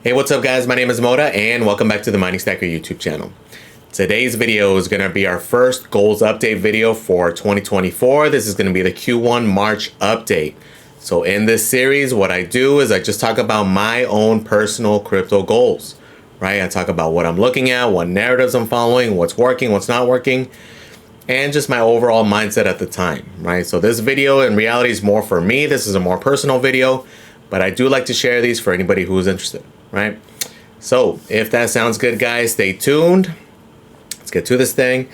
Hey, what's up guys? My name is Moda and welcome back to the Mining Stacker YouTube channel. Today's video is going to be our first goals update video for 2024. This is going to be the Q1 March update. So in this series, what I do is I just talk about my own personal crypto goals, right? I talk about what I'm looking at, what narratives I'm following, what's working, what's not working, and just my overall mindset at the time, right? So this video in reality is more for me. This is a more personal video, but I do like to share these for anybody who is interested, right? So if that sounds good, guys, stay tuned. Let's get to this thing.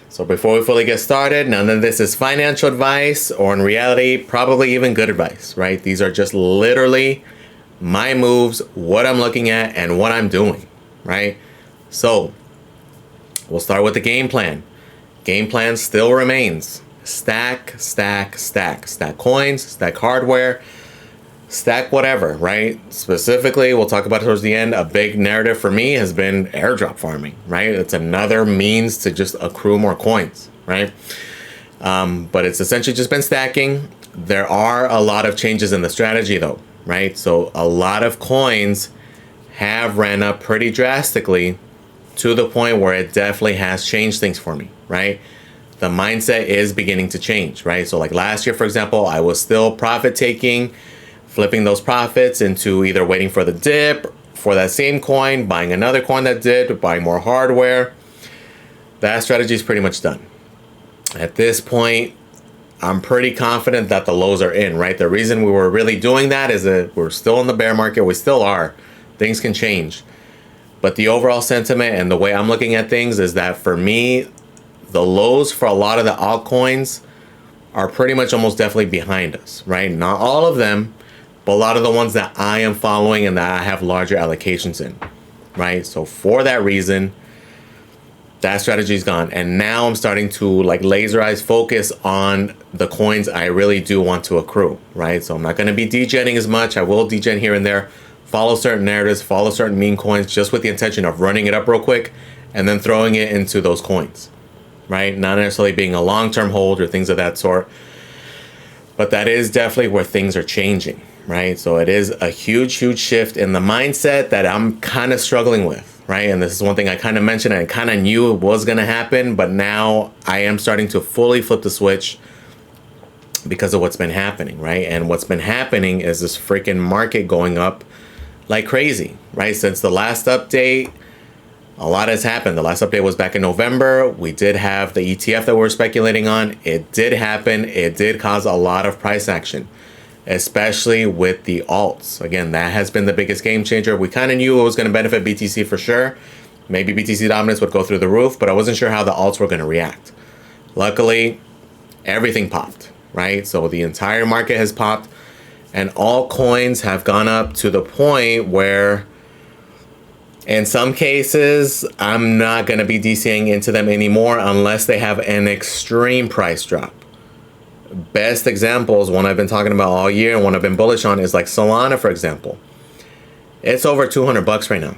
So before we fully get started, none of this is financial advice or in reality, probably even good advice, right? These are just literally my moves, what I'm looking at and what I'm doing, right? So we'll start with the game plan. Game plan still remains stack, stack, stack, stack coins, stack hardware, stack whatever, right? Specifically, we'll talk about it towards the end. A big narrative for me has been airdrop farming, right? It's another means to just accrue more coins, right? But it's essentially just been stacking. There are a lot of changes in the strategy though, right? So a lot of coins have ran up pretty drastically to the point where it definitely has changed things for me, right? The mindset is beginning to change, right? So like last year, for example, I was still profit taking, flipping those profits into either waiting for the dip for that same coin, buying another coin that dipped, buying more hardware. That strategy is pretty much done. At this point, I'm pretty confident that the lows are in, right? The reason we were really doing that is that we're still in the bear market. We still are. Things can change. But the overall sentiment and the way I'm looking at things is that for me, the lows for a lot of the altcoins are pretty much almost definitely behind us, right? Not all of them, but a lot of the ones that I am following and that I have larger allocations in, right? So for that reason, that strategy is gone. And now I'm starting to like laserize focus on the coins I really do want to accrue, right? So I'm not going to be degenning as much. I will degen here and there, follow certain narratives, follow certain meme coins just with the intention of running it up real quick and then throwing it into those coins, right? Not necessarily being a long-term hold or things of that sort. But that is definitely where things are changing, right? So it is a huge, huge shift in the mindset that I'm kind of struggling with, right? And this is one thing I kind of mentioned and I kind of knew it was going to happen, but now I am starting to fully flip the switch because of what's been happening, right? And what's been happening is this freaking market going up like crazy, right? Since the last update, a lot has happened. The last update was back in November. We did have the ETF that we're speculating on. It did happen. It did cause a lot of price action, especially with the alts. Again, that has been the biggest game changer. We kind of knew it was going to benefit BTC for sure. Maybe BTC dominance would go through the roof, but I wasn't sure how the alts were going to react. Luckily, everything popped, right? So the entire market has popped and all coins have gone up to the point where in some cases, I'm not going to be DCing into them anymore unless they have an extreme price drop. Best examples, one I've been talking about all year and one I've been bullish on is like Solana, for example. It's over 200 bucks right now.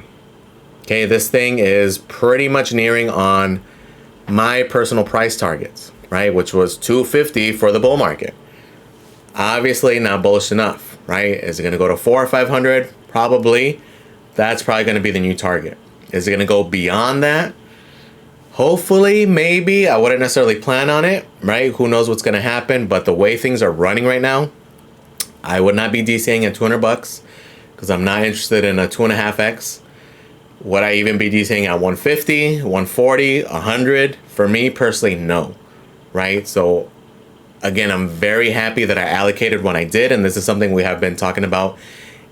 Okay, this thing is pretty much nearing on my personal price targets, right? Which was 250 for the bull market. Obviously not bullish enough, right? Is it going to go to 400 or 500? Probably. That's probably going to be the new target. Is it going to go beyond that? Hopefully, maybe. I wouldn't necessarily plan on it, right? Who knows what's going to happen? But the way things are running right now, I would not be DCing at 200 bucks because I'm not interested in a 2.5x. Would I even be DCing at 150, 140, 100? For me personally, no, right? So again, I'm very happy that I allocated when I did. And this is something we have been talking about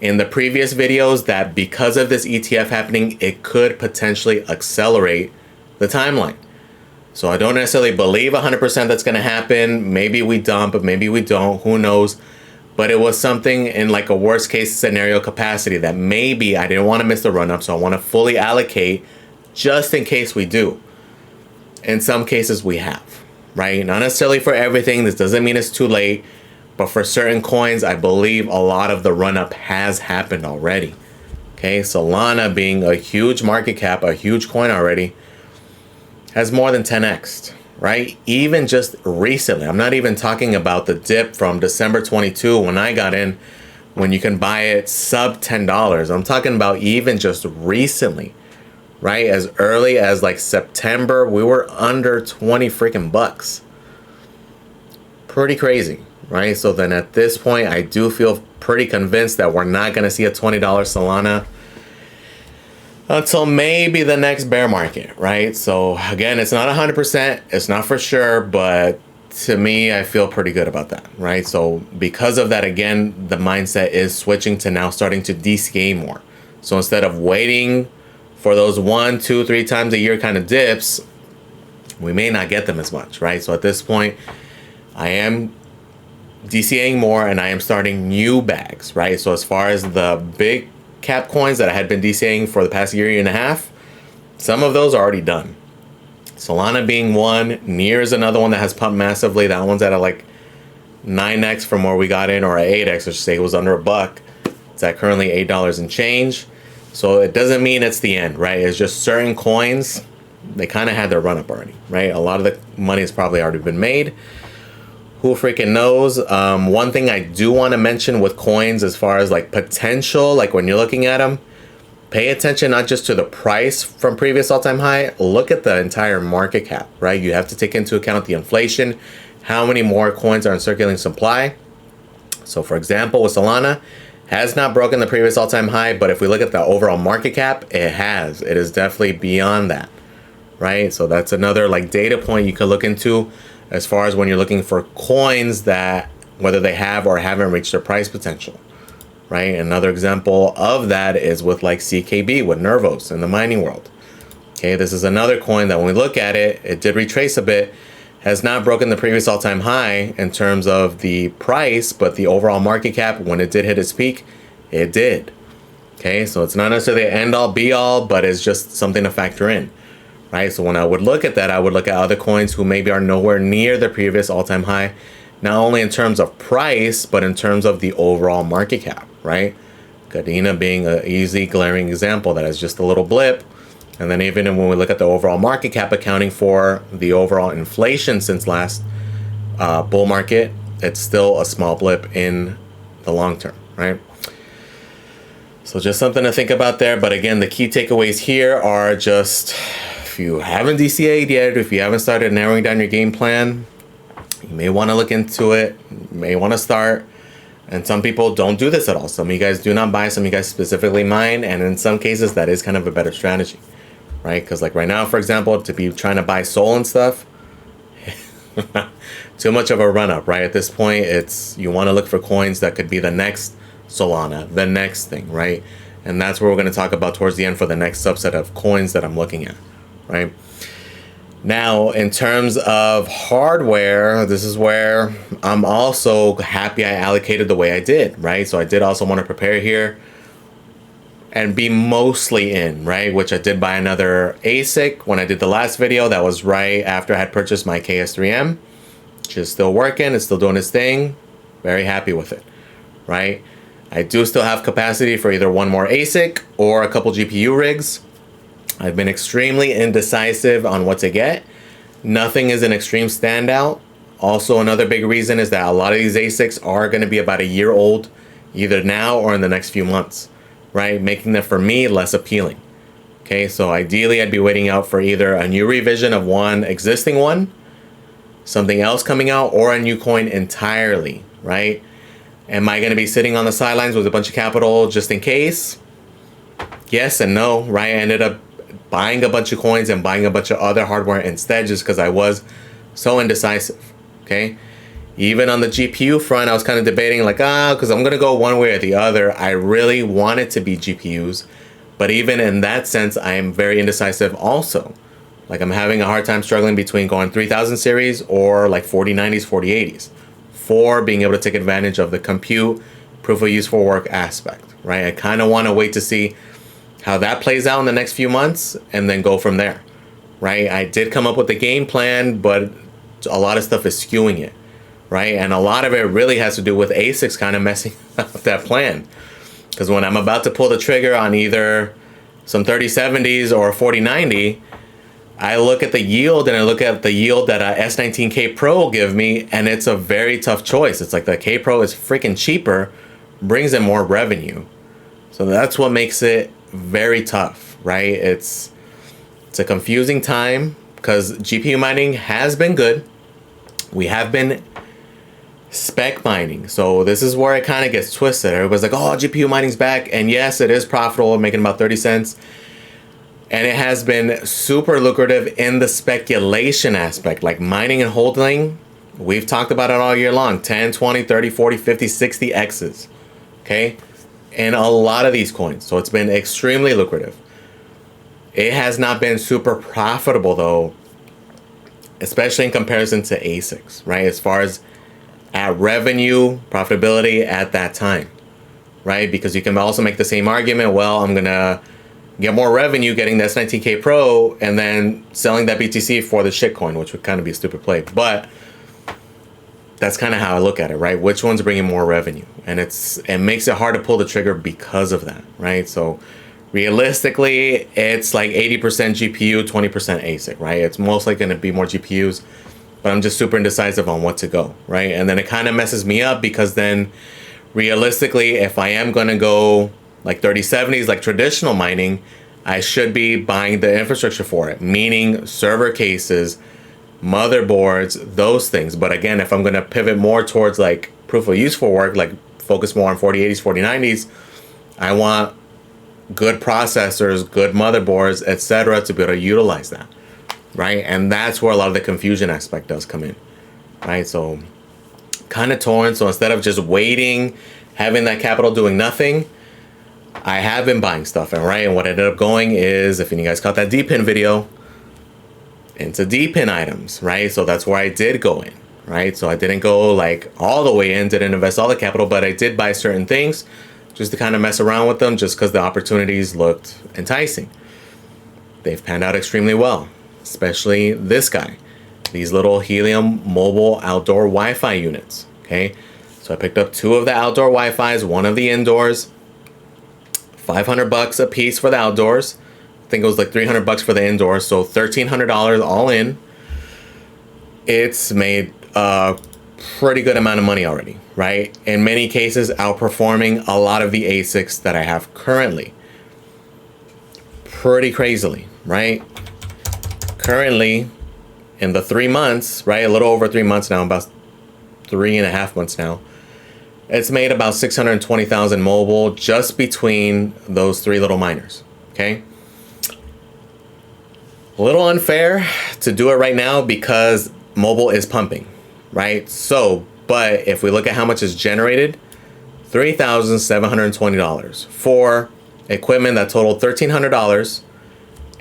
in the previous videos, that because of this ETF happening, it could potentially accelerate the timeline. So I don't necessarily believe 100% that's going to happen. Maybe we dump, but maybe we don't. Who knows? But it was something in like a worst case scenario capacity that maybe I didn't want to miss the run up. So I want to fully allocate just in case we do. In some cases we have, right? Not necessarily for everything. This doesn't mean it's too late. But for certain coins, I believe a lot of the run-up has happened already. Okay, Solana being a huge market cap, a huge coin already, has more than 10x, right? Even just recently. I'm not even talking about the dip from December 22 when I got in, when you can buy it sub $10. I'm talking about even just recently, right? As early as like September, we were under 20 freaking bucks. Pretty crazy, right? So then at this point, I do feel pretty convinced that we're not going to see a $20 Solana until maybe the next bear market, right? So again, it's not 100%, it's not for sure, but to me, I feel pretty good about that, right? So because of that, again, the mindset is switching to now starting to DCA more. So instead of waiting for those 1, 2, 3 times a year kind of dips, we may not get them as much, right? So at this point, I am DCAing more and I am starting new bags, right? So as far as the big cap coins that I had been DCAing for the past year and a half, some of those are already done. Solana being one, Near is another one that has pumped massively. That one's at a like 9x from where we got in, or a 8x, I should say. It was under $1. It's at currently $8 and change. So it doesn't mean it's the end, right? It's just certain coins, they kind of had their run up already, right? A lot of the money has probably already been made. Who freaking knows? One thing I do want to mention with coins as far as like potential, like when you're looking at them, pay attention not just to the price from previous all-time high, look at the entire market cap, right? You have to take into account the inflation, how many more coins are in circulating supply. So for example, with Solana, has not broken the previous all-time high, but if we look at the overall market cap, it has. It is definitely beyond that, right? So that's another like data point you could look into as far as when you're looking for coins that whether they have or haven't reached their price potential. Right? Another example of that is with like CKB, with Nervos in the mining world. Okay, this is another coin that when we look at it, it did retrace a bit, has not broken the previous all-time high in terms of the price, but the overall market cap, when it did hit its peak, it did. Okay, so it's not necessarily an end-all, be-all, but it's just something to factor in. Right? So when I would look at that, I would look at other coins who maybe are nowhere near the previous all-time high, not only in terms of price, but in terms of the overall market cap, right? Cadena being an easy glaring example that is just a little blip. And then even when we look at the overall market cap accounting for the overall inflation since last bull market, it's still a small blip in the long term, right? So just something to think about there. But again, the key takeaways here are just, if you haven't DCA'd yet, if you haven't started narrowing down your game plan, you may want to look into it, you may want to start. And some people don't do this at all. Some of you guys do not buy, some of you guys specifically mine. And in some cases, that is kind of a better strategy, right? Because like right now, for example, to be trying to buy Sol and stuff, too much of a run up, right? At this point, it's you want to look for coins that could be the next Solana, the next thing, right? And that's what we're going to talk about towards the end for the next subset of coins that I'm looking at, right? Now, in terms of hardware, this is where I'm also happy I allocated the way I did, right? So I did also want to prepare here and be mostly in, right? Which I did buy another ASIC when I did the last video. That was right after I had purchased my KS3M, which is still working. It's still doing its thing. Very happy with it, right? I do still have capacity for either one more ASIC or a couple GPU rigs. I've been extremely indecisive on what to get. Nothing is an extreme standout. Also, another big reason is that a lot of these ASICs are going to be about a year old, either now or in the next few months, right? Making them, for me, less appealing. Okay, so ideally, I'd be waiting out for either a new revision of one existing one, something else coming out, or a new coin entirely, right? Am I going to be sitting on the sidelines with a bunch of capital just in case? Yes and no, right? I ended up buying a bunch of coins and buying a bunch of other hardware instead just because I was so indecisive, okay? Even on the GPU front, I was kind of debating like, because I'm going to go one way or the other. I really want it to be GPUs, but even in that sense, I am very indecisive also. Like I'm having a hard time struggling between going 3000 series or like 4090s, 4080s for being able to take advantage of the compute, proof of use for work aspect, right? I kind of want to wait to see how that plays out in the next few months and then go from there, right? I did come up with the game plan, but a lot of stuff is skewing it, right? And a lot of it really has to do with ASICs kind of messing up that plan. Because when I'm about to pull the trigger on either some 3070s or a 4090, I look at the yield and I look at the yield that a S19K Pro will give me, and it's a very tough choice. It's like the K Pro is freaking cheaper brings in more revenue. So that's what makes it very tough, right? It's a confusing time because GPU mining has been good. We have been spec mining. So this is where it kind of gets twisted. Everybody's like, oh, GPU mining's back. And yes, it is profitable, making about 30 cents. And it has been super lucrative in the speculation aspect, like mining and holding. We've talked about it all year long, 10, 20, 30, 40, 50, 60 X's, okay? And a lot of these coins. So it's been extremely lucrative. It has not been super profitable though, especially in comparison to ASICs, right? As far as at revenue, profitability at that time, right? Because you can also make the same argument, well, I'm gonna get more revenue getting the S19K Pro and then selling that BTC for the shitcoin, which would kind of be a stupid play. But that's kind of how I look at it, right? Which one's bringing more revenue? And it makes it hard to pull the trigger because of that, right? So realistically, it's like 80% GPU, 20% ASIC, right? It's mostly going to be more GPUs, but I'm just super indecisive on what to go, right? And then it kind of messes me up because then realistically, if I am going to go like 3070s, like traditional mining, I should be buying the infrastructure for it, meaning server cases, motherboards, those things. But again, if I'm going to pivot more towards like proof of useful work, like focus more on 4080s, 4090s, I want good processors, good motherboards, etc., to be able to utilize that, right? And that's where a lot of the confusion aspect does come in, right? So kind of torn. So instead of just waiting, having that capital doing nothing, I have been buying stuff, and right, and what ended up going is, if you guys caught that D-pin video, into D-pin items, right? So that's where I did go in, right? So I didn't go like all the way in, didn't invest all the capital, but I did buy certain things just to kind of mess around with them, just because the opportunities looked enticing. They've panned out extremely well, especially this guy, these little Helium mobile outdoor Wi-Fi units, okay? So I picked up 2 of the outdoor Wi-Fis, 1 of the indoors, $500 a piece for the outdoors. I think it was like $300 for the indoors, so $1,300 all in. It's made a pretty good amount of money already, right? In many cases, outperforming a lot of the ASICs that I have currently. Pretty crazily, right? Currently, in the 3 months, right? A little over 3 months now, about 3.5 months now. It's made about 620,000 mobile just between those 3 little miners, okay? A little unfair to do it right now because mobile is pumping, right? So, but if we look at how much is generated, $3,720 for equipment that totaled $1,300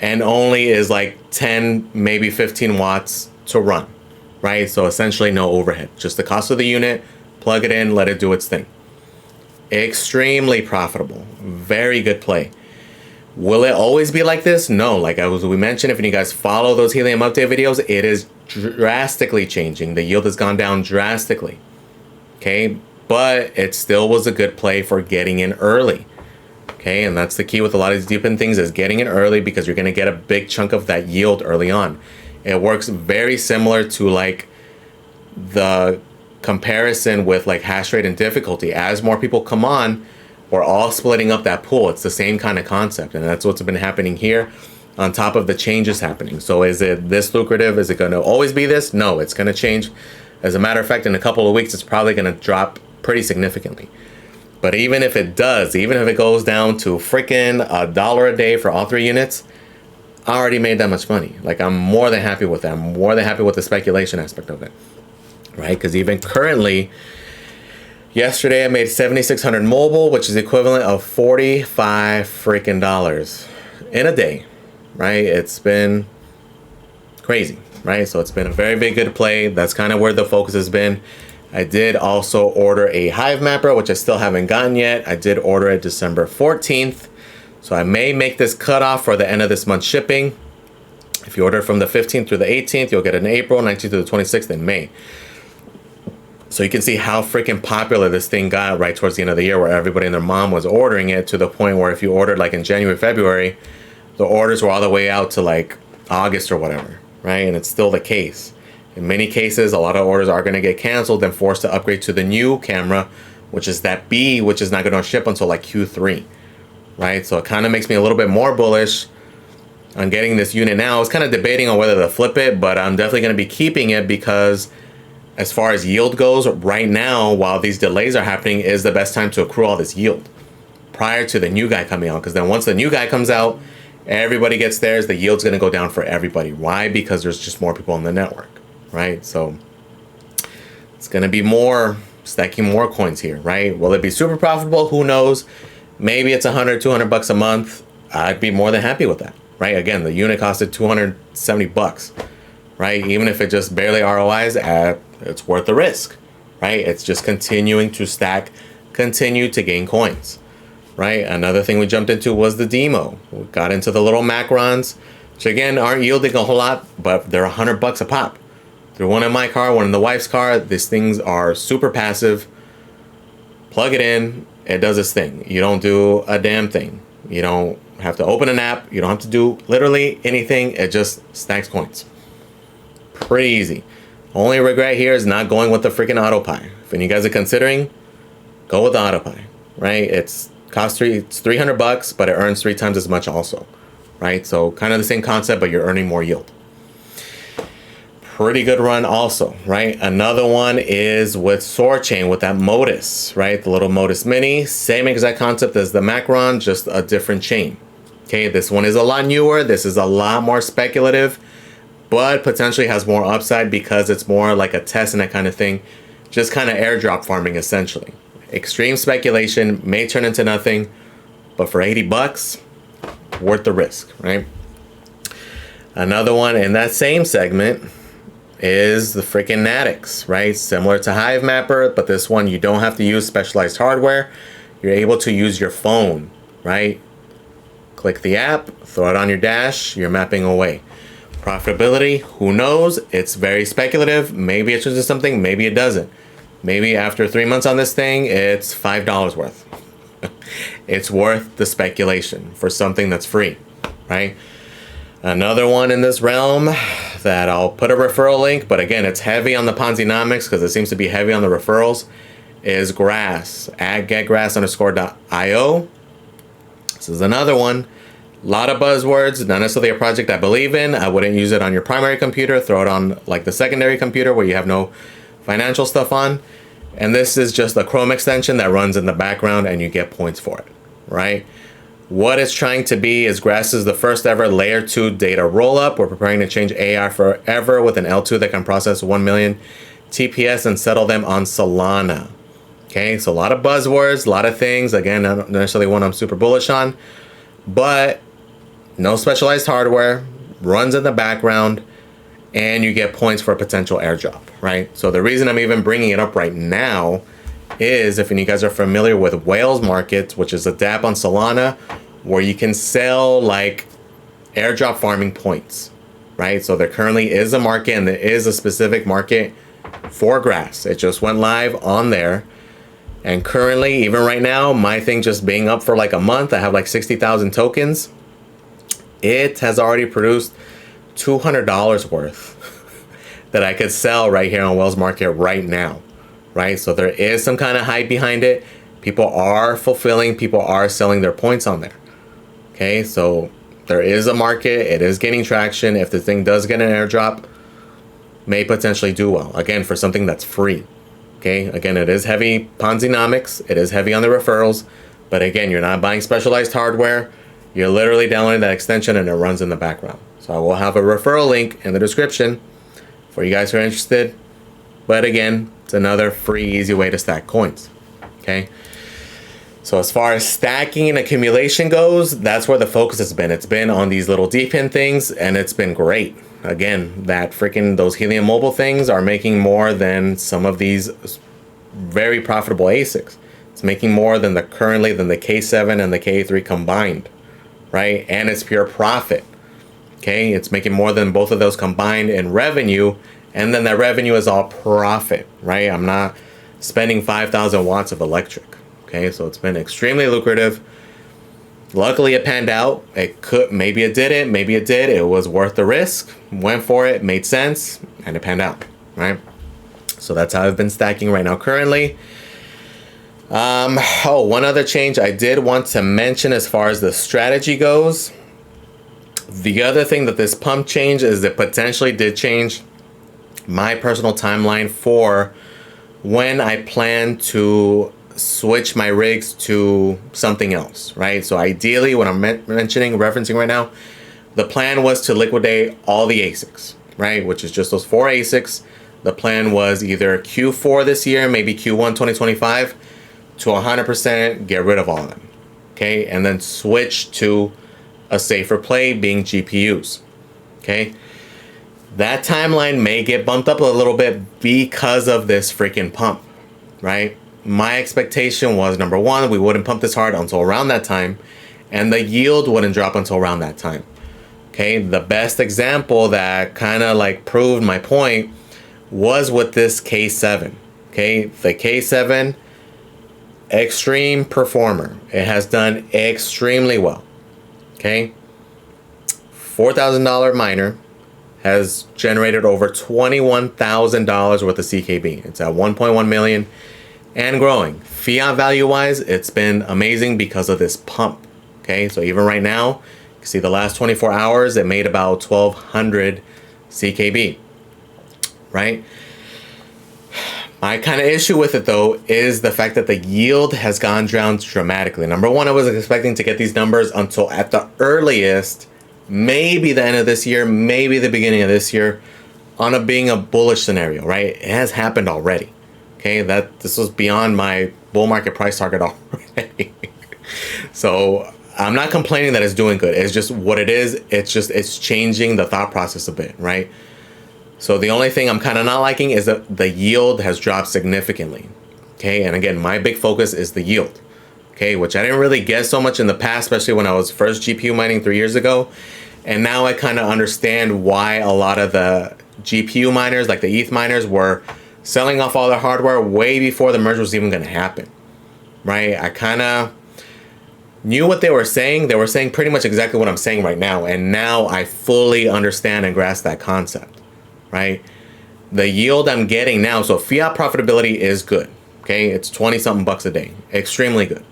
and only is like 10, maybe 15 watts to run, right? So essentially no overhead, just the cost of the unit, plug it in, let it do its thing. Extremely profitable, very good play. Will it always be like this? No, like we mentioned, if you guys follow those Helium update videos, it is drastically changing. The yield has gone down drastically, okay? But it still was a good play for getting in early, okay? And that's the key with a lot of these deep-in things, is getting in early, because you're gonna get a big chunk of that yield early on. It works very similar to like the comparison with like hash rate and difficulty. As more people come on, we're all splitting up that pool. It's the same kind of concept, and that's what's been happening here on top of the changes happening. So is it this lucrative? Is it going to always be this? No, it's going to change. As a matter of fact, in a couple of weeks, it's probably going to drop pretty significantly. But even if it does, even if it goes down to freaking $1 a day for all 3 units, I already made that much money. Like, I'm more than happy with that. I'm more than happy with the speculation aspect of it, right? Because even currently, yesterday I made 7,600 mobile, which is equivalent of $45 freaking dollars in a day, right? It's been crazy, right? So it's been a very big good play. That's kind of where the focus has been. I did also order a Hive mapper, which I still haven't gotten yet. I did order it December 14th. So I may make this cutoff for the end of this month shipping. If you order from the 15th through the 18th, you'll get it in April, 19th to the 26th in May. So you can see how freaking popular this thing got right towards the end of the year, where everybody and their mom was ordering it, to the point where if you ordered like in January, February, the orders were all the way out to like August or whatever, right? And it's still the case. In many cases, a lot of orders are going to get canceled and forced to upgrade to the new camera which is that B, which is not going to ship until like Q3, right? So it kind of makes me a little bit more bullish on getting this unit now. I was kind of debating on whether to flip it, but I'm definitely going to be keeping it because as far as yield goes, right now, while these delays are happening, is the best time to accrue all this yield prior to the new guy coming out. Because then once the new guy comes out, everybody gets theirs, the yield's going to go down for everybody. Why? Because there's just more people on the network, right? So it's going to be more stacking more coins here, right? Will it be super profitable? Who knows? Maybe it's 100, 200 bucks a month. I'd be more than happy with that, right? Again, the unit costed 270 bucks, right? Even if it just barely ROIs, it's worth the risk, right? It's just continuing to stack, continue to gain coins, right? Another thing we jumped into was the demo. We got into the little macrons, which again aren't yielding a whole lot, but they're 100 bucks a pop. Through one in my car, one in the wife's car. These things are super passive. Plug it in, it does its thing. You don't do a damn thing. You don't have to open an app. You don't have to do literally anything. It just stacks coins. Pretty easy. Only regret here is not going with the freaking AutoPie. If any of you guys are considering, go with the AutoPie, right? It's 300 bucks, but it earns 3 times as much also, right? So kind of the same concept, but you're earning more yield. Pretty good run also, right? Another one is with SoarChain with that Modus, right? The little Modus Mini, same exact concept as the Macron, just a different chain. Okay, this one is a lot newer. This is a lot more speculative, but potentially has more upside because it's more like a test and that kind of thing. Just kind of airdrop farming essentially. Extreme speculation, may turn into nothing, but for 80 bucks, worth the risk, right? Another one in that same segment is the freaking Natix, right? Similar to Hive Mapper, but this one you don't have to use specialized hardware. You're able to use your phone, right? Click the app, throw it on your dash, you're mapping away. Profitability, who knows? It's very speculative. Maybe it turns into something, maybe it doesn't. Maybe after 3 months on this thing, it's $5 worth. It's worth the speculation for something that's free, right? Another one in this realm that I'll put a referral link, but again, it's heavy on the Ponzinomics because it seems to be heavy on the referrals, is Grass, at getgrass_.io. This is another one. A lot of buzzwords, not necessarily a project I believe in. I wouldn't use it on your primary computer. Throw it on like the secondary computer where you have no financial stuff on. And this is just a Chrome extension that runs in the background and you get points for it, right? What it's trying to be is Grass is the first ever layer 2 data rollup. We're preparing to change AI forever with an L2 that can process 1 million TPS and settle them on Solana. Okay, so a lot of buzzwords, a lot of things. Again, not necessarily one I'm super bullish on, but no specialized hardware, runs in the background, and you get points for a potential airdrop, right? So the reason I'm even bringing it up right now is if any of you guys are familiar with Whales Market, which is a dApp on Solana, where you can sell like airdrop farming points, right? So there currently is a market and there is a specific market for Grass. It just went live on there. And currently, even right now, my thing just being up for like a month, I have like 60,000 tokens. It has already produced $200 worth that I could sell right here on Whales Market right now, right? So there is some kind of hype behind it. People are fulfilling, people are selling their points on there. Okay, so there is a market, it is getting traction. If the thing does get an airdrop, may potentially do well. Again, for something that's free. Okay, again, it is heavy Ponzinomics, it is heavy on the referrals, but again, you're not buying specialized hardware. You're literally downloading that extension and it runs in the background. So I will have a referral link in the description for you guys who are interested. But again, it's another free, easy way to stack coins. Okay. So as far as stacking and accumulation goes, that's where the focus has been. It's been on these little D-pin things and it's been great. Again, those Helium Mobile things are making more than some of these very profitable ASICs. It's making more than the K7 and the K3 combined, right? And it's pure profit. Okay, it's making more than both of those combined in revenue, and then that revenue is all profit, right? I'm not spending 5,000 watts of electric. Okay, so it's been extremely lucrative. Luckily, it panned out. Maybe it didn't, maybe it did. It was worth the risk. Went for it, made sense, and it panned out, right? So that's how I've been stacking right now currently. Oh, one other change I did want to mention as far as the strategy goes. The other thing that this pump change is it potentially did change my personal timeline for when I plan to switch my rigs to something else, right? So ideally, what I'm referencing right now, the plan was to liquidate all the ASICs, right? Which is just those 4 ASICs. The plan was either Q4 this year, maybe Q1 2025, to 100% get rid of all of them, okay? And then switch to a safer play being GPUs, okay? That timeline may get bumped up a little bit because of this freaking pump, right? My expectation was, number one, we wouldn't pump this hard until around that time, and the yield wouldn't drop until around that time. Okay, the best example that kind of like proved my point was with this K7. Okay, the K7, extreme performer. It has done extremely well. Okay, $4,000 miner has generated over $21,000 worth of CKB. It's at 1.1 million and growing. Fiat value wise, it's been amazing because of this pump. Okay, so even right now, you can see the last 24 hours, it made about 1,200 CKB, right? My kind of issue with it though is the fact that the yield has gone down dramatically. Number one, I wasn't expecting to get these numbers until at the earliest, maybe the end of this year, maybe the beginning of this year, on it being a bullish scenario, right? It has happened already. Okay, this was beyond my bull market price target already. So I'm not complaining that it's doing good. It's just what it is. It's changing the thought process a bit, right? So the only thing I'm kind of not liking is that the yield has dropped significantly. Okay, and again, my big focus is the yield. Okay, which I didn't really get so much in the past, especially when I was first GPU mining 3 years ago. And now I kind of understand why a lot of the GPU miners, like the ETH miners, were selling off all their hardware way before the merge was even going to happen, right? I kind of knew what they were saying. They were saying pretty much exactly what I'm saying right now. And now I fully understand and grasp that concept, right? The yield I'm getting now, so fiat profitability is good, okay? It's 20 something bucks a day, extremely good.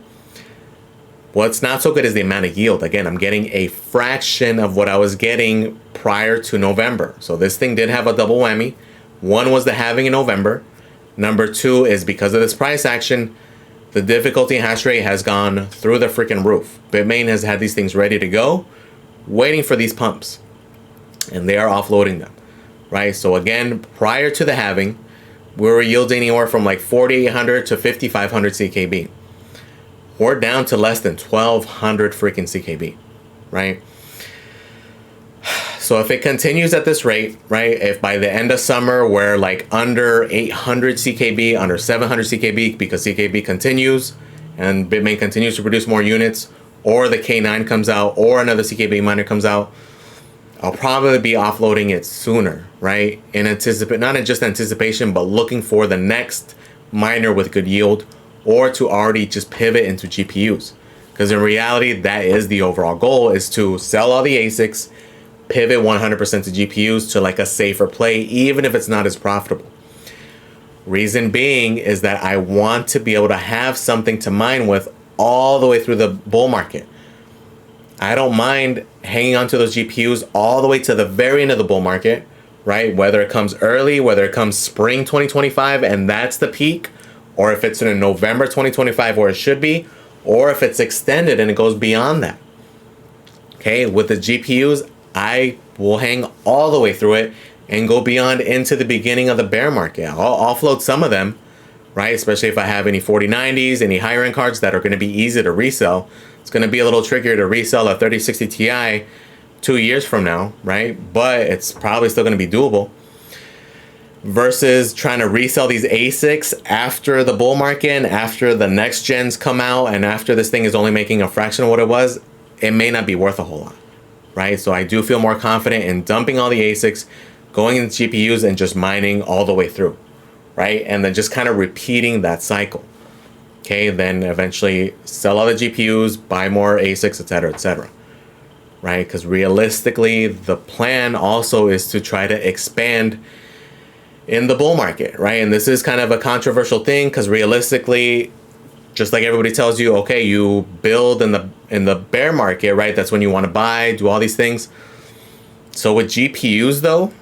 What's not so good is the amount of yield. Again, I'm getting a fraction of what I was getting prior to November. So this thing did have a double whammy. One was the halving in November. Number two is because of this price action, the difficulty hash rate has gone through the freaking roof. Bitmain has had these things ready to go, waiting for these pumps. And they are offloading them, right? So again, prior to the halving, we were yielding anywhere from like 4,800 to 5,500 CKB. We're down to less than 1,200 freaking CKB, right? So if it continues at this rate, right, if by the end of summer we're like under 800 CKB, under 700 CKB, because CKB continues and Bitmain continues to produce more units, or the K9 comes out, or another CKB miner comes out, I'll probably be offloading it sooner, right? Not in just anticipation, but looking for the next miner with good yield, or to already just pivot into GPUs. Because in reality, that is the overall goal, is to sell all the ASICs, pivot 100% to GPUs to like a safer play, even if it's not as profitable. Reason being is that I want to be able to have something to mine with all the way through the bull market. I don't mind hanging on to those GPUs all the way to the very end of the bull market, right? Whether it comes early, whether it comes spring 2025 and that's the peak, or if it's in November 2025 where it should be, or if it's extended and it goes beyond that. Okay, with the GPUs, I will hang all the way through it and go beyond into the beginning of the bear market. I'll offload some of them, right? Especially if I have any 4090s, any higher end cards that are going to be easy to resell. It's going to be a little trickier to resell a 3060 Ti 2 years from now, right? But it's probably still going to be doable. Versus trying to resell these ASICs after the bull market and after the next gens come out and after this thing is only making a fraction of what it was, it may not be worth a whole lot. Right? So I do feel more confident in dumping all the ASICs, going into GPUs and just mining all the way through, right? And then just kind of repeating that cycle. Okay, then eventually sell all the GPUs, buy more ASICs, etc., right? Because realistically, the plan also is to try to expand in the bull market, right? And this is kind of a controversial thing because realistically, Just like everybody tells you, okay, you build in the bear market, right? That's when you want to buy, do all these things. So with GPUs though,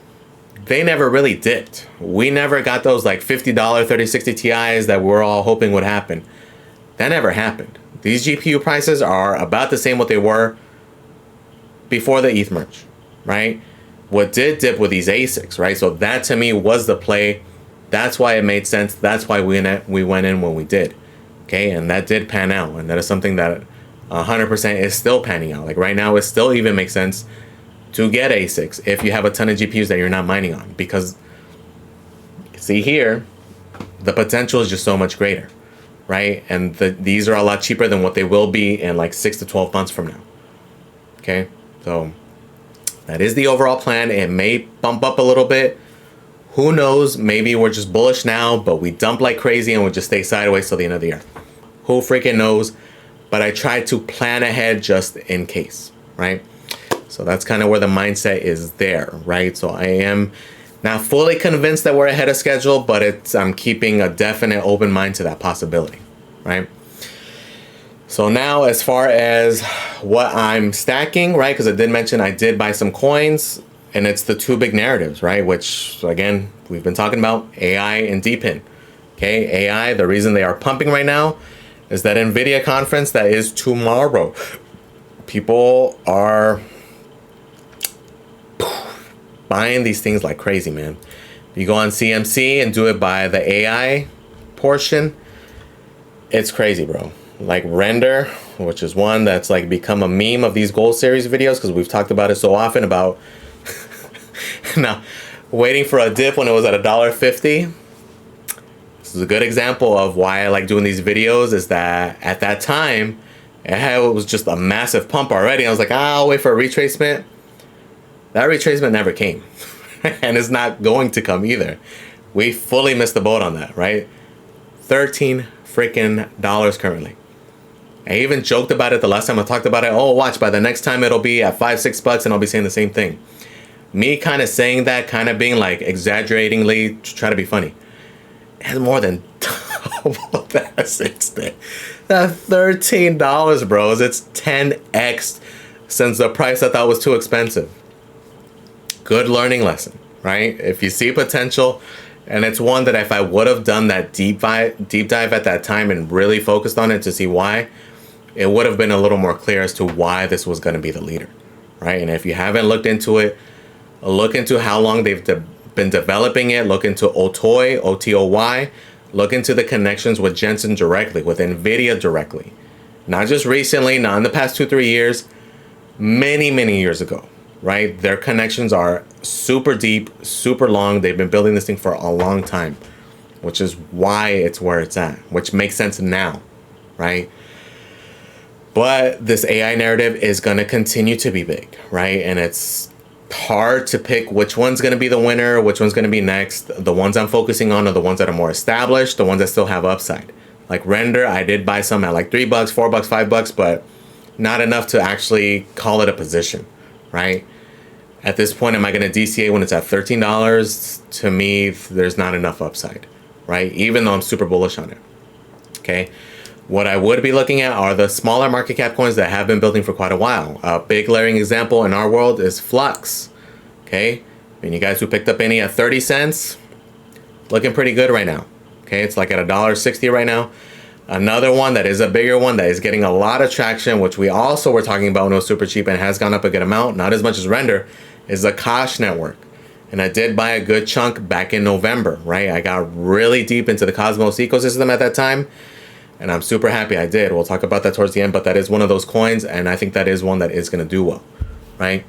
they never really dipped. We never got those like $50 3060 Ti's that we're all hoping would happen. That never happened. These GPU prices are about the same what they were before the ETH merge, right? What did dip with these ASICs, right? So that to me was the play. That's why it made sense. That's why we went in when we did. Okay, and that did pan out, and that is something that 100% is still panning out. Like right now, it still even makes sense to get ASICs if you have a ton of GPUs that you're not mining on, because see here, the potential is just so much greater, right? And these are a lot cheaper than what they will be in like 6 to 12 months from now. Okay, so that is the overall plan. It may bump up a little bit. Who knows? Maybe we're just bullish now, but we dump like crazy and we just stay sideways till the end of the year. Who freaking knows? But I try to plan ahead just in case, right? So that's kind of where the mindset is there, right? So I am not fully convinced that we're ahead of schedule, but I'm keeping a definite open mind to that possibility, right? So now as far as what I'm stacking, right? Because I did mention I did buy some coins, and it's the two big narratives, right? Which again, we've been talking about AI and DePIN. Okay, AI, the reason they are pumping right now is that NVIDIA conference that is tomorrow. People are buying these things like crazy, man. You go on CMC and do it by the AI portion, it's crazy, bro. Like Render, which is one that's like become a meme of these Gold Series videos because we've talked about it so often about now waiting for a dip when it was at $1.50. This is a good example of why I like doing these videos, is that at that time it was just a massive pump already. I was like, I'll wait for a retracement. That retracement never came and it's not going to come either. We fully missed the boat on that, right? 13 freaking dollars currently. I even joked about it the last time I talked about it. Oh, watch, by the next time it'll be at $5-6 and I'll be saying the same thing. Me kind of saying that, kind of being like exaggeratingly to try to be funny. It has more than double that since then. That $13, bros. It's 10x since the price I thought was too expensive. Good learning lesson, right? If you see potential, and it's one that if I would have done that deep dive at that time and really focused on it to see why, it would have been a little more clear as to why this was going to be the leader, right? And if you haven't looked into it, look into how long they've been developing it. Look into Otoy, O-T-O-Y. Look into the connections with Jensen directly, with NVIDIA directly. Not just recently, not in the past 2-3 years, many years ago, right? Their connections are super deep, super long. They've been building this thing for a long time, which is why it's where it's at, which makes sense now, right? But this AI narrative is going to continue to be big, right? And it's hard to pick which one's going to be the winner, which one's going to be next. The ones I'm focusing on are the ones that are more established, the ones that still have upside. Like Render, I did buy some at like $3, $4, $5, but not enough to actually call it a position, right? At this point, am I going to DCA when it's at $13? To me, there's not enough upside, right? Even though I'm super bullish on it, okay? What I would be looking at are the smaller market cap coins that have been building for quite a while. A big glaring example in our world is Flux, okay? And you guys who picked up any at 30 cents, looking pretty good right now, okay? It's like at $1.60 right now. Another one that is a bigger one that is getting a lot of traction, which we also were talking about when it was super cheap and has gone up a good amount, not as much as Render, is the Kosh network. And I did buy a good chunk back in November, right? I got really deep into the Cosmos ecosystem at that time, and I'm super happy I did. We'll talk about that towards the end, but that is one of those coins, and I think that is one that is going to do well, right?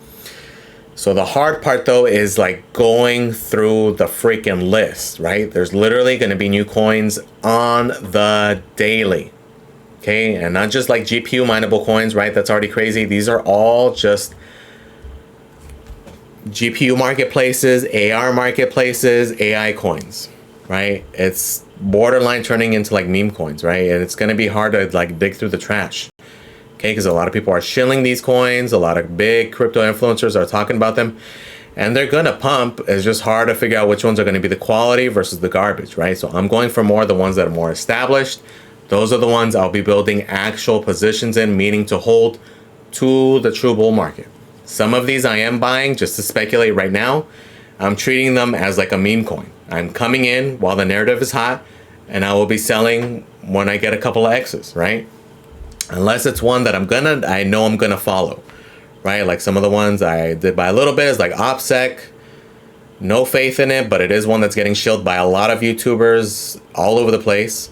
So the hard part, though, is like going through the freaking list, right? There's literally going to be new coins on the daily, okay? And not just like GPU mineable coins, right? That's already crazy. These are all just GPU marketplaces, AR marketplaces, AI coins, right? It's borderline turning into like meme coins, right? And it's going to be hard to like dig through the trash, okay? Because a lot of people are shilling these coins. A lot of big crypto influencers are talking about them, and they're going to pump. It's just hard to figure out which ones are going to be the quality versus the garbage, right? So I'm going for more the ones that are more established, those are the ones I'll be building actual positions in, meaning to hold to the true bull market. Some of these I am buying just to speculate right now. I'm treating them as like a meme coin. I'm coming in while the narrative is hot, and I will be selling when I get a couple of X's, right? Unless it's one that I know I'm gonna follow, right? Like some of the ones I did buy a little bit is like OPSEC. No faith in it, but it is one that's getting shilled by a lot of YouTubers all over the place.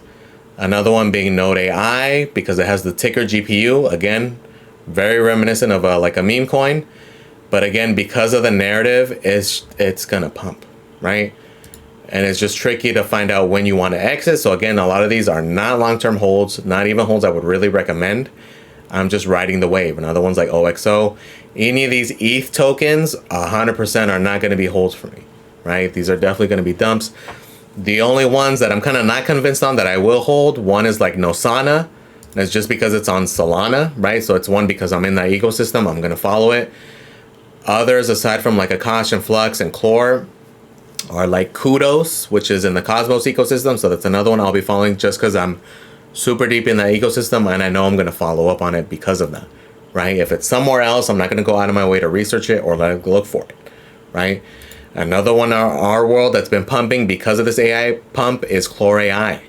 Another one being Node AI because it has the ticker GPU. Again, very reminiscent of like a meme coin. But again, because of the narrative, it's gonna pump, right? And it's just tricky to find out when you want to exit. So again, a lot of these are not long-term holds, not even holds I would really recommend. I'm just riding the wave. And other ones like OXO, any of these ETH tokens, 100% are not going to be holds for me, right? These are definitely going to be dumps. The only ones that I'm kind of not convinced on that I will hold, one is like Nosana. That's just because it's on Solana, right? So it's one because I'm in that ecosystem, I'm going to follow it. Others, aside from like Akash and Flux and Chlor, are like Kudos, which is in the Cosmos ecosystem. So that's another one I'll be following just because I'm super deep in that ecosystem and I know I'm going to follow up on it because of that, right? If it's somewhere else, I'm not going to go out of my way to research it or look for it, right? Another one in our world that's been pumping because of this AI pump is Chlor AI.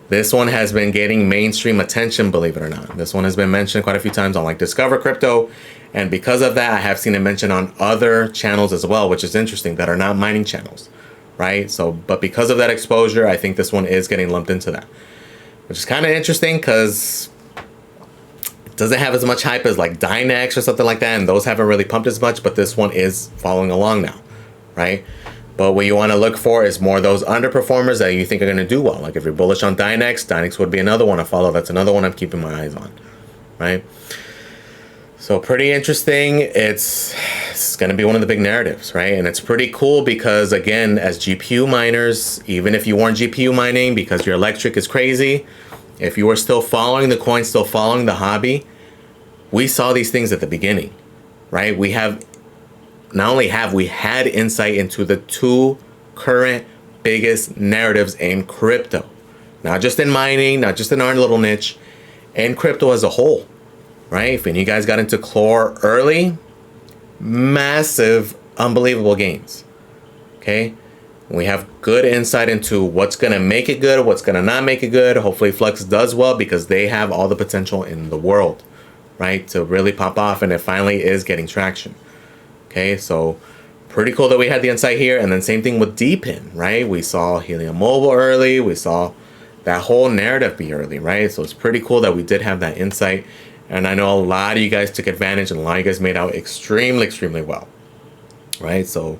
This one has been getting mainstream attention, believe it or not. This one has been mentioned quite a few times on like Discover Crypto. And because of that, I have seen it mentioned on other channels as well, which is interesting, that are not mining channels, right? So, but because of that exposure, I think this one is getting lumped into that, which is kind of interesting because it doesn't have as much hype as like Dynex or something like that. And those haven't really pumped as much, but this one is following along now, right? But what you want to look for is more those underperformers that you think are going to do well. Like if you're bullish on Dynex would be another one I follow. That's another one I'm keeping my eyes on, right? So pretty interesting. It's going to be one of the big narratives, right? And it's pretty cool because, again, as GPU miners, even if you weren't GPU mining because your electric is crazy, if you were still following the coin, still following the hobby, we saw these things at the beginning, right? We had insight into the two current biggest narratives in crypto. Not just in mining, not just in our little niche, and crypto as a whole, right? If any of you guys got into Chlor early, massive, unbelievable gains, okay? We have good insight into what's going to make it good, what's going to not make it good. Hopefully Flux does well because they have all the potential in the world, right, to really pop off, and it finally is getting traction. Okay, so pretty cool that we had the insight here. And then same thing with DPIN, right? We saw Helium Mobile early. We saw that whole narrative be early, right? So it's pretty cool that we did have that insight. And I know a lot of you guys took advantage and a lot of you guys made out extremely, extremely well, right? So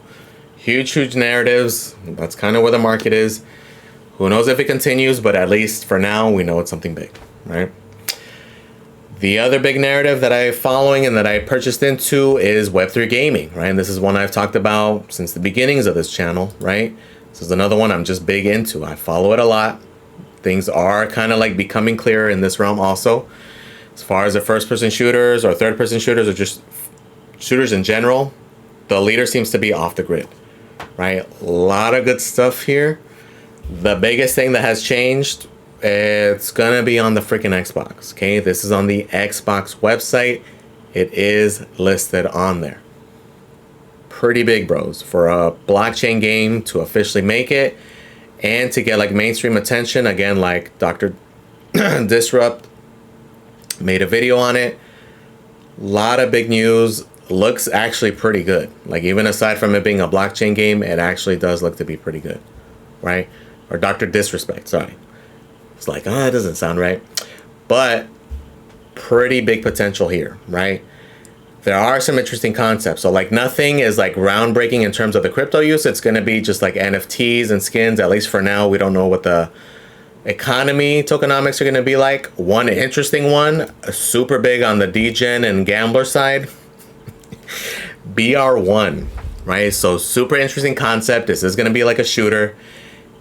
huge narratives. That's kind of where the market is. Who knows if it continues, but at least for now, we know it's something big, right? The other big narrative that I'm following and that I purchased into is Web3 gaming, right? And this is one I've talked about since the beginnings of this channel, right? This is another one I'm just big into. I follow it a lot. Things are kind of like becoming clearer in this realm also. As far as the first-person shooters or third-person shooters or just shooters in general, the leader seems to be off the grid, right? A lot of good stuff here. The biggest thing that has changed, it's gonna be on the freaking Xbox, okay? This is on the Xbox website. It is listed on there. Pretty big, bros, for a blockchain game to officially make it and to get like mainstream attention. Again, like Dr. Disrupt made a video on it. A lot of big news. Looks actually pretty good. Like even aside from it being a blockchain game, it actually does look to be pretty good, right? Or Dr. Disrespect, sorry. It's like, oh, it doesn't sound right. But pretty big potential here, right? There are some interesting concepts. So like nothing is like groundbreaking in terms of the crypto use. It's going to be just like NFTs and skins. At least for now, we don't know what the economy tokenomics are going to be like. One interesting one, super big on the degen and gambler side, BR1, right? So super interesting concept. This is going to be like a shooter.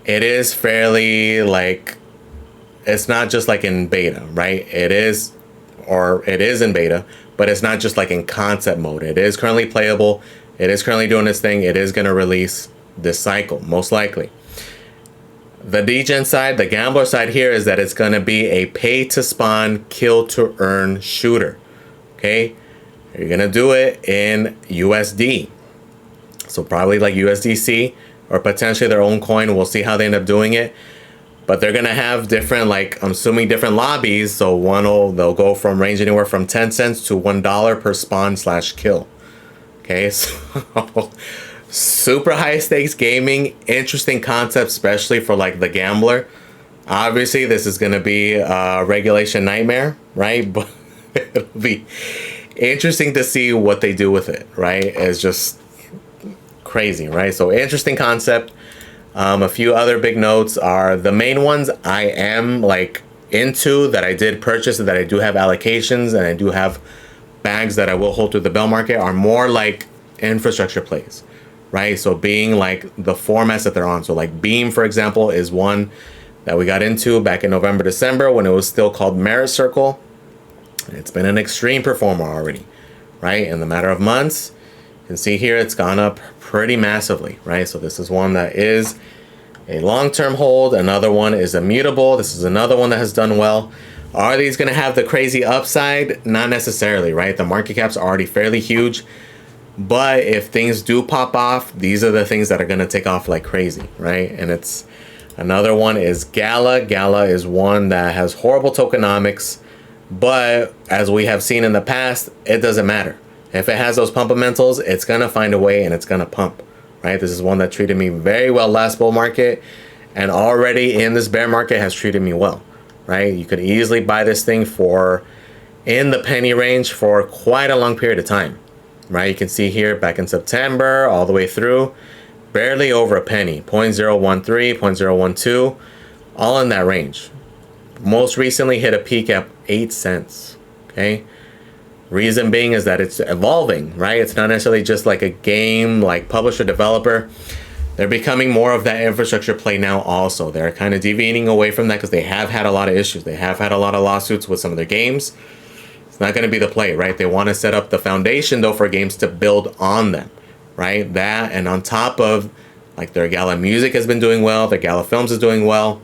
It is fairly like, it's not just like in beta, right? It is in beta, but it's not just like in concept mode. It is currently playable. It is currently doing its thing. It is going to release this cycle, most likely. The degen side, the gambler side here is that it's going to be a pay to spawn, kill to earn shooter. Okay, you're going to do it in USD. So probably like USDC or potentially their own coin. We'll see how they end up doing it. But they're going to have different, like, I'm assuming different lobbies. So they'll go from range anywhere from 10 cents to $1 per spawn / kill. Okay, so super high stakes gaming, interesting concept, especially for like the gambler. Obviously, this is going to be a regulation nightmare, right? But it'll be interesting to see what they do with it, right? It's just crazy, right? So interesting concept. A few other big notes are the main ones I am like into that I did purchase and that I do have allocations and I do have bags that I will hold through the bear market are more like infrastructure plays, right? So being like the formats that they're on. So like Beam, for example, is one that we got into back in November, December when it was still called Merit Circle. It's been an extreme performer already, right? In the matter of months, you can see here it's gone up pretty massively, right? So this is one that is a long-term hold. Another one is immutable. This is another one that has done well. Are these going to have the crazy upside? Not necessarily, right? The market cap's already fairly huge. But if things do pop off, these are the things that are going to take off like crazy, right? And it's another one is Gala. Gala is one that has horrible tokenomics. But as we have seen in the past, it doesn't matter. If it has those pumpamentals, it's going to find a way and it's going to pump, right? This is one that treated me very well last bull market and already in this bear market has treated me well, right? You could easily buy this thing for in the penny range for quite a long period of time, right? You can see here back in September all the way through, barely over a penny, 0.013, 0.012, all in that range. Most recently hit a peak at 8 cents, okay? Reason being is that it's evolving, right? It's not necessarily just like a game, like publisher, developer. They're becoming more of that infrastructure play now also. They're kind of deviating away from that because they have had a lot of issues. They have had a lot of lawsuits with some of their games. It's not going to be the play, right? They want to set up the foundation, though, for games to build on them, right? That, and on top of, like, their Gala music has been doing well. Their Gala films is doing well.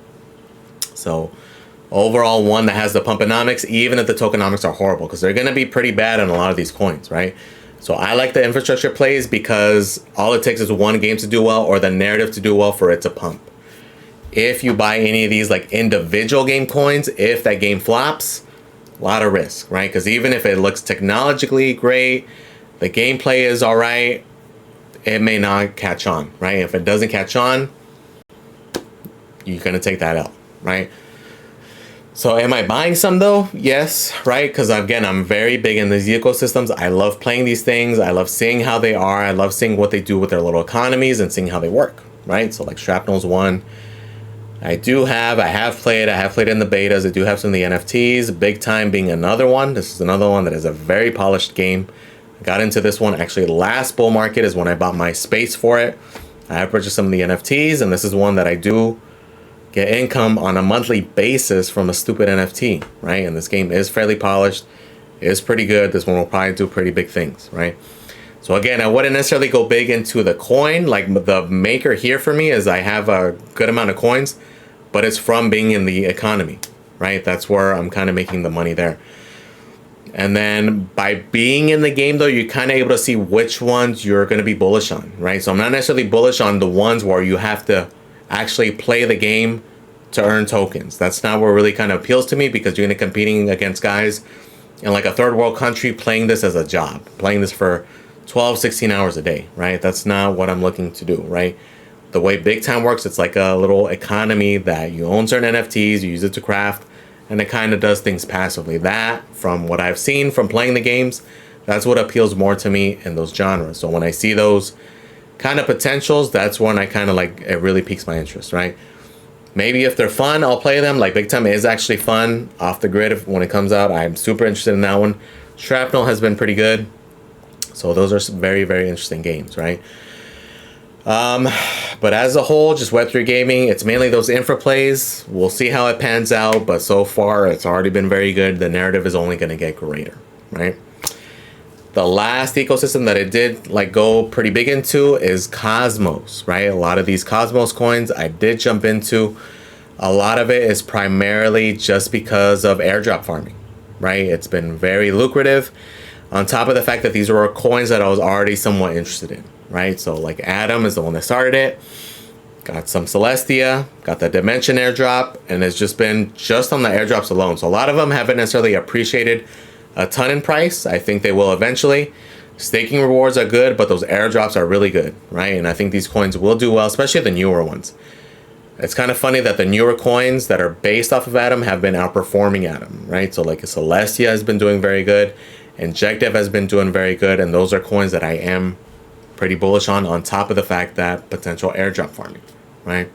So overall, one that has the pumponomics, even if the tokenomics are horrible, because they're going to be pretty bad on a lot of these coins, right? So I like the infrastructure plays because all it takes is one game to do well or the narrative to do well for it to pump. If you buy any of these like individual game coins, if that game flops, a lot of risk, right? Because even if it looks technologically great, the gameplay is all right, it may not catch on, right? If it doesn't catch on, you're going to take that out, right? So am I buying some though? Yes, right? Because again, I'm very big in these ecosystems. I love playing these things. I love seeing how they are. I love seeing what they do with their little economies and seeing how they work, right? So like Shrapnel's one. I have played in the betas. I do have some of the NFTs. Big Time being another one. This is another one that is a very polished game. I got into this one actually last bull market is when I bought my space for it. I have purchased some of the NFTs, and this is one that I do get income on a monthly basis from a stupid NFT, right? And this game is fairly polished, is pretty good. This one will probably do pretty big things, right? So again, I wouldn't necessarily go big into the coin. Like the maker here for me is I have a good amount of coins, but it's from being in the economy, right? That's where I'm kind of making the money there. And then by being in the game though, you're kind of able to see which ones you're going to be bullish on, right? So I'm not necessarily bullish on the ones where you have to actually play the game to earn tokens. That's not what really kind of appeals to me, because you're going to be competing against guys in like a third world country playing this as a job, playing this for 12, 16 hours a day, right? That's not what I'm looking to do, right? The way Big Time works, it's like a little economy that you own certain NFTs, you use it to craft, and it kind of does things passively. That, from what I've seen from playing the games, that's what appeals more to me in those genres. So when I see those kind of potentials, that's when I kind of like, it really piques my interest, right? Maybe if they're fun, I'll play them. Like Big Time is actually fun off the grid when it comes out. I'm super interested in that one. Shrapnel has been pretty good. So those are some very, very interesting games, right? But as a whole, just Web3 gaming, it's mainly those infra plays. We'll see how it pans out, but so far it's already been very good. The narrative is only going to get greater, right? The last ecosystem that I did like go pretty big into is Cosmos, right? A lot of these Cosmos coins I did jump into. A lot of it is primarily just because of airdrop farming, right? It's been very lucrative, on top of the fact that these were coins that I was already somewhat interested in, right? So like Atom is the one that started it. Got some Celestia, got the Dimension airdrop, and it's just been just on the airdrops alone. So a lot of them haven't necessarily appreciated a ton in price. I think they will eventually. Staking rewards are good, but those airdrops are really good, right? And I think these coins will do well, especially the newer ones. It's kind of funny that the newer coins that are based off of Atom have been outperforming Atom, right? So like Celestia has been doing very good. Injective has been doing very good. And those are coins that I am pretty bullish on top of the fact that potential airdrop farming, right?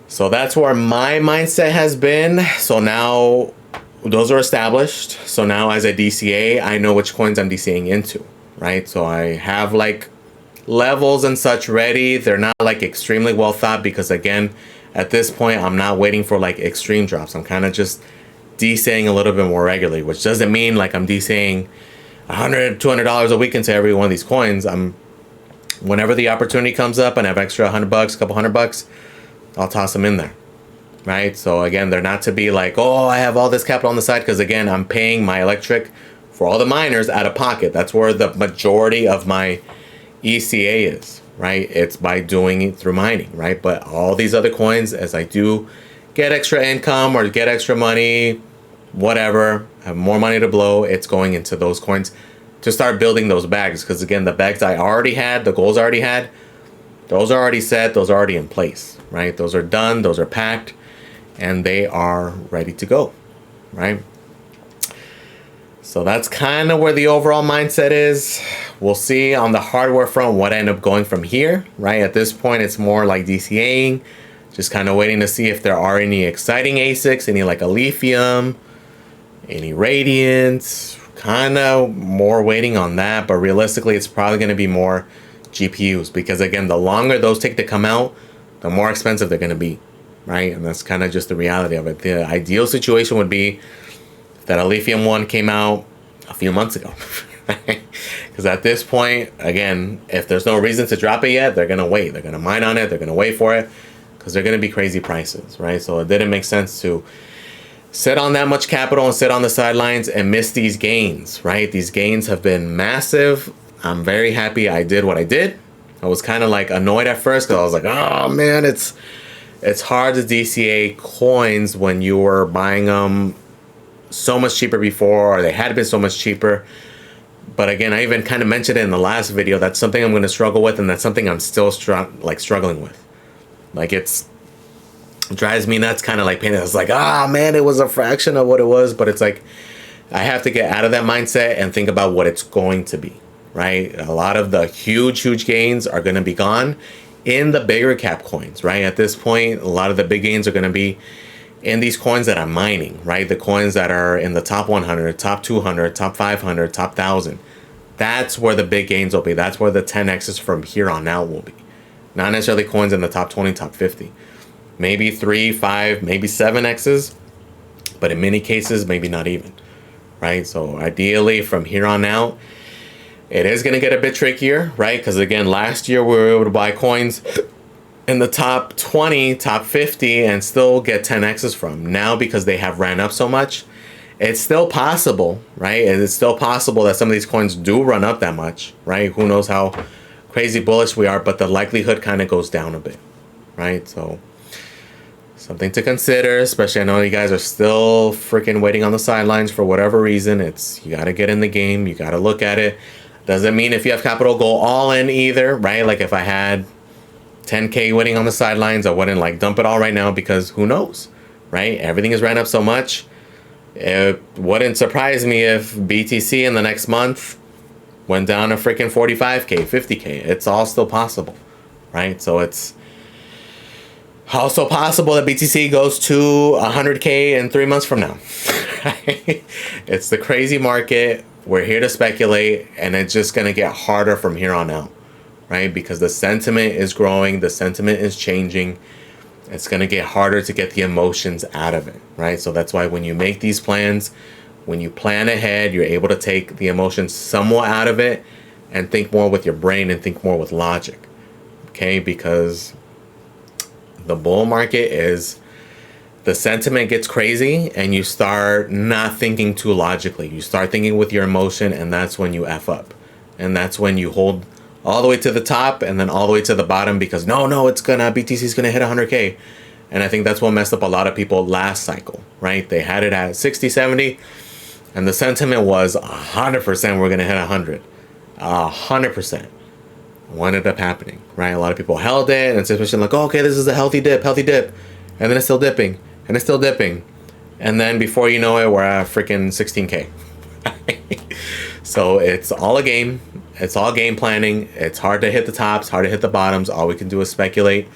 So that's where my mindset has been. So now those are established. So now as a DCA, I know which coins I'm DCAing into, right? So I have like levels and such ready. They're not like extremely well thought because again, at this point, I'm not waiting for like extreme drops. I'm kind of just DCAing a little bit more regularly, which doesn't mean like I'm DCAing $100, $200 a week into every one of these coins. Whenever the opportunity comes up and I have extra $100, a couple $100, I'll toss them in there, right? So again, they're not to be like, oh, I have all this capital on the side, because again, I'm paying my electric for all the miners out of pocket. That's where the majority of my ECA is, right? It's by doing it through mining, right? But all these other coins, as I do get extra income or get extra money, whatever, have more money to blow, it's going into those coins to start building those bags. Because again, the bags I already had, the goals I already had, those are already set, those are already in place, right? Those are done, those are packed, and they are ready to go, right? So that's kind of where the overall mindset is. We'll see on the hardware front what I end up going from here, right? At this point, it's more like DCAing, just kind of waiting to see if there are any exciting ASICs, any like a lithium, any Radiant, kind of more waiting on that. But realistically, it's probably going to be more GPUs, because again, the longer those take to come out, the more expensive they're going to be, right? And that's kind of just the reality of it. The ideal situation would be that a lithium one came out a few months ago. Because at this point, again, if there's no reason to drop it yet, they're going to wait. They're going to mine on it. They're going to wait for it because they're going to be crazy prices, right? So it didn't make sense to sit on that much capital and sit on the sidelines and miss these gains, right? These gains have been massive. I'm very happy I did what I did. I was kind of like annoyed at first because I was like, oh man, it's hard to DCA coins when you were buying them so much cheaper before, or they had been so much cheaper. But again, I even kind of mentioned it in the last video. That's something I'm going to struggle with, and that's something I'm still struggling with. Like it drives me nuts, kind of like pain. It's like, ah, man, it was a fraction of what it was. But it's like I have to get out of that mindset and think about what it's going to be, right? A lot of the huge gains are going to be gone in the bigger cap coins, right? At this point, a lot of the big gains are going to be in these coins that I'm mining, right? The coins that are in the top 100, top 200, top 500, top 1,000. That's where the big gains will be. That's where the 10x's from here on out will be. Not necessarily coins in the top 20, top 50. Maybe 3, 5, maybe 7x's, but in many cases, maybe not even, right? So ideally, from here on out, it is going to get a bit trickier, right? Because again, last year we were able to buy coins in the top 20, top 50, and still get 10x's from. Now, because they have ran up so much, it's still possible, right? And it's still possible that some of these coins do run up that much, right? Who knows how crazy bullish we are, but the likelihood kind of goes down a bit, right? So something to consider, especially I know you guys are still freaking waiting on the sidelines for whatever reason. You got to get in the game. You got to look at it. Doesn't mean if you have capital, go all in either, right? Like if I had 10K waiting on the sidelines, I wouldn't like dump it all right now, because who knows, right? Everything has ran up so much. It wouldn't surprise me if BTC in the next month went down to freaking 45K, 50K. It's all still possible, right? So it's also possible that BTC goes to 100K in 3 months from now. Right? It's the crazy market. We're here to speculate, and it's just going to get harder from here on out, right? Because the sentiment is growing, the sentiment is changing. It's going to get harder to get the emotions out of it, right? So that's why when you make these plans, When you plan ahead, you're able to take the emotions somewhat out of it and think more with your brain and think more with logic. Okay, because the bull market is, the sentiment gets crazy and you start not thinking too logically. You start thinking with your emotion, and that's when you F up. And that's when you hold all the way to the top and then all the way to the bottom because BTC's gonna hit 100K. And I think that's what messed up a lot of people last cycle, right? They had it at 60, 70, and the sentiment was 100% we're gonna hit 100. 100%. What ended up happening, right? A lot of people held it, and especially like, oh, okay, this is a healthy dip. And then it's still dipping, and it's still dipping. And then before you know it, we're at freaking 16K. So it's all a game. It's all game planning. It's hard to hit the tops, hard to hit the bottoms. All we can do is speculate,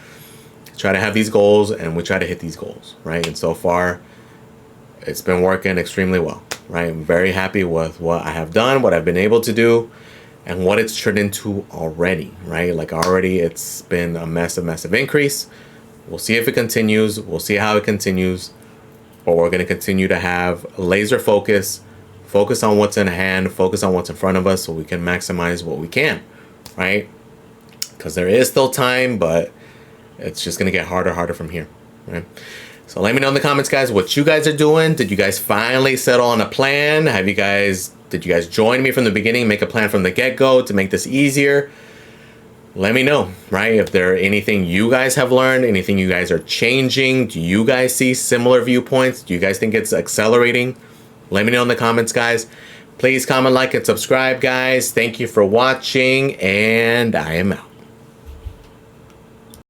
try to have these goals, and we try to hit these goals, right? And so far, it's been working extremely well, right? I'm very happy with what I have done, what I've been able to do, and what it's turned into already, right? Like already it's been a massive increase. We'll see if it continues. We'll see how it continues. But we're going to continue to have laser focus on what's in hand, focus on what's in front of us so we can maximize what we can, right? Because there is still time, but it's just going to get harder from here, right? So let me know in the comments, guys, what you guys are doing. Did you guys finally settle on a plan? Did you guys join me from the beginning, make a plan from the get-go to make this easier? Let me know, right? If there anything you guys have learned, anything you guys are changing. Do you guys see similar viewpoints? Do you guys think it's accelerating? Let me know in the comments, guys. Please comment, like, and subscribe, guys. Thank you for watching, and I am out.